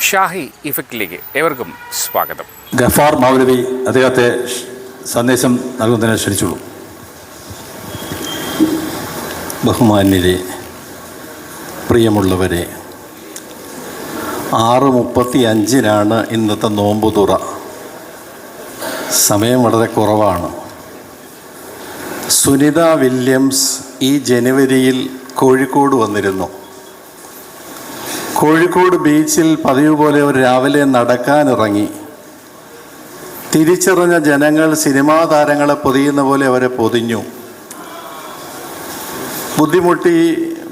ഷാഹി ഇഫക്റ്റിലേക്ക് ഏവർക്കും സ്വാഗതം. ഗഫാർ മൗലവി അദ്ദേഹത്തെ സന്ദേശം നൽകുന്നതിനെ ക്ഷണിച്ചുള്ളൂ. ബഹുമാന്യരെ, പ്രിയമുള്ളവരെ, 6:35 ഇന്നത്തെ നോമ്പ് തുറ. സമയം വളരെ കുറവാണ്. സുനിത വില്യംസ് ഈ ജനുവരിയിൽ കോഴിക്കോട് വന്നിരുന്നു. കോഴിക്കോട് ബീച്ചിൽ പതിവ് പോലെ ഒരു രാവിലെ നടക്കാനിറങ്ങി. തിരിച്ചറിഞ്ഞ ജനങ്ങൾ സിനിമാ താരങ്ങളെ പൊതിയുന്ന പോലെ അവരെ പൊതിഞ്ഞു. ബുദ്ധിമുട്ടി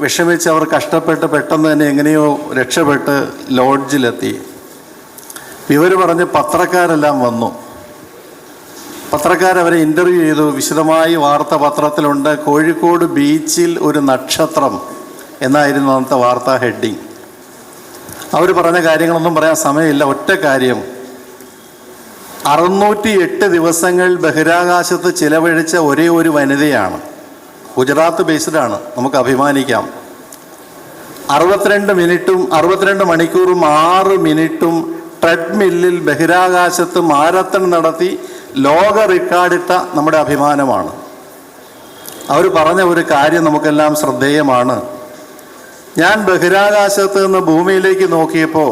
വിഷമിച്ച് അവർ കഷ്ടപ്പെട്ട് പെട്ടെന്ന് തന്നെ എങ്ങനെയോ രക്ഷപ്പെട്ട് ലോഡ്ജിലെത്തി. ഇവർ പറഞ്ഞ് പത്രക്കാരെല്ലാം വന്നു. പത്രക്കാരവരെ ഇൻ്റർവ്യൂ ചെയ്തു. വിശദമായി വാർത്ത പത്രത്തിലുണ്ട്. കോഴിക്കോട് ബീച്ചിൽ ഒരു നക്ഷത്രം എന്നായിരുന്നു അന്നത്തെ വാർത്താ ഹെഡിങ്. അവർ പറഞ്ഞ കാര്യങ്ങളൊന്നും പറയാൻ സമയമില്ല. ഒറ്റ കാര്യം, 608 ദിവസങ്ങൾ ബഹിരാകാശത്ത് ചിലവഴിച്ച ഒരേ ഒരു വനിതയാണ്. ഗുജറാത്ത് ബേസ്ഡാണ്, നമുക്ക് അഭിമാനിക്കാം. 62 മണിക്കൂറും 6 മിനിറ്റും ട്രെഡ്മില്ലിൽ ബഹിരാകാശത്ത് മാരത്തൺ നടത്തി ലോക റെക്കോർഡിട്ട നമ്മുടെ അഭിമാനമാണ്. അവർ പറഞ്ഞ ഒരു കാര്യം നമുക്കെല്ലാം ശ്രദ്ധേയമാണ്. ഞാൻ ബഹിരാകാശത്ത് നിന്ന് ഭൂമിയിലേക്ക് നോക്കിയപ്പോൾ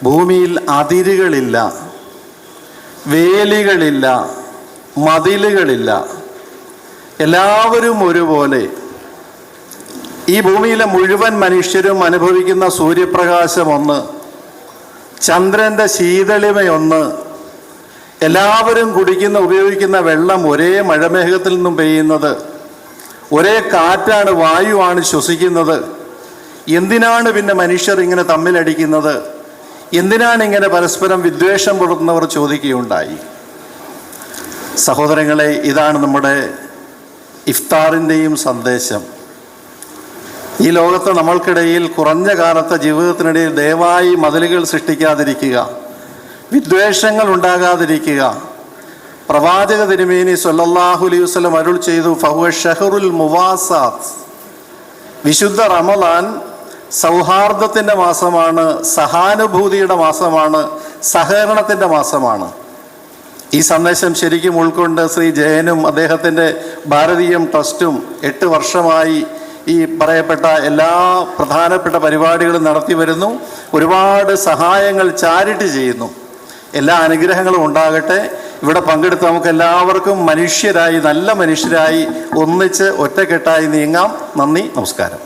ഭൂമിയിൽ അതിരുകളില്ല, വേലികളില്ല, മതിലുകളില്ല. എല്ലാവരും ഒരുപോലെ. ഈ ഭൂമിയിലെ മുഴുവൻ മനുഷ്യരും അനുഭവിക്കുന്ന സൂര്യപ്രകാശം ഒന്ന്, ചന്ദ്രൻ്റെ ശീതളിമയൊന്ന്, എല്ലാവരും കുടിക്കുന്ന ഉപയോഗിക്കുന്ന വെള്ളം ഒരേ മഴമേഘത്തിൽ നിന്നും പെയ്യുന്നത്, ഒരേ കാറ്റാണ്, വായുവാണ് ശ്വസിക്കുന്നത്. എന്തിനാണ് പിന്നെ മനുഷ്യർ ഇങ്ങനെ തമ്മിലടിക്കുന്നത്? എന്തിനാണ് ഇങ്ങനെ പരസ്പരം വിദ്വേഷം പുലർത്തുന്നവർ ചോദിക്കുകയുണ്ടായി. സഹോദരങ്ങളെ, ഇതാണ് നമ്മുടെ ഇഫ്താറിൻ്റെയും സന്ദേശം. ഈ ലോകത്ത് നമ്മൾക്കിടയിൽ കുറഞ്ഞ കാലത്തെ ജീവിതത്തിനിടയിൽ ദയവായി മതിലുകൾ സൃഷ്ടിക്കാതിരിക്കുക, വിദ്വേഷങ്ങൾ ഉണ്ടാകാതിരിക്കുക. പ്രവാചക തിരുമേനി സ്വല്ലല്ലാഹു അലൈഹി വസല്ലം അരുൾ ചെയ്തു, ഫഹുവ ഷഹറുൽ മുവാസാത്ത്. വിശുദ്ധ റമളാൻ സൗഹാർദ്ദത്തിൻ്റെ മാസമാണ്, സഹാനുഭൂതിയുടെ മാസമാണ്, സഹകരണത്തിൻ്റെ മാസമാണ്. ഈ സന്ദേശം ശരിക്കും ഉൾക്കൊണ്ട് ശ്രീ ജയനും അദ്ദേഹത്തിൻ്റെ ഭാരതീയം ട്രസ്റ്റും 8 വർഷമായി ഈ പറയപ്പെട്ട എല്ലാ പ്രധാനപ്പെട്ട പരിപാടികളും നടത്തി വരുന്നു. ഒരുപാട് സഹായങ്ങൾ ചാരിറ്റി ചെയ്യുന്നു. എല്ലാ അനുഗ്രഹങ്ങളും ഉണ്ടാകട്ടെ. ഇവിടെ പങ്കെടുത്ത് നമുക്ക് എല്ലാവർക്കും മനുഷ്യരായി, നല്ല മനുഷ്യരായി ഒന്നിച്ച് ഒറ്റക്കെട്ടായി നീങ്ങാം. നന്ദി, നമസ്കാരം.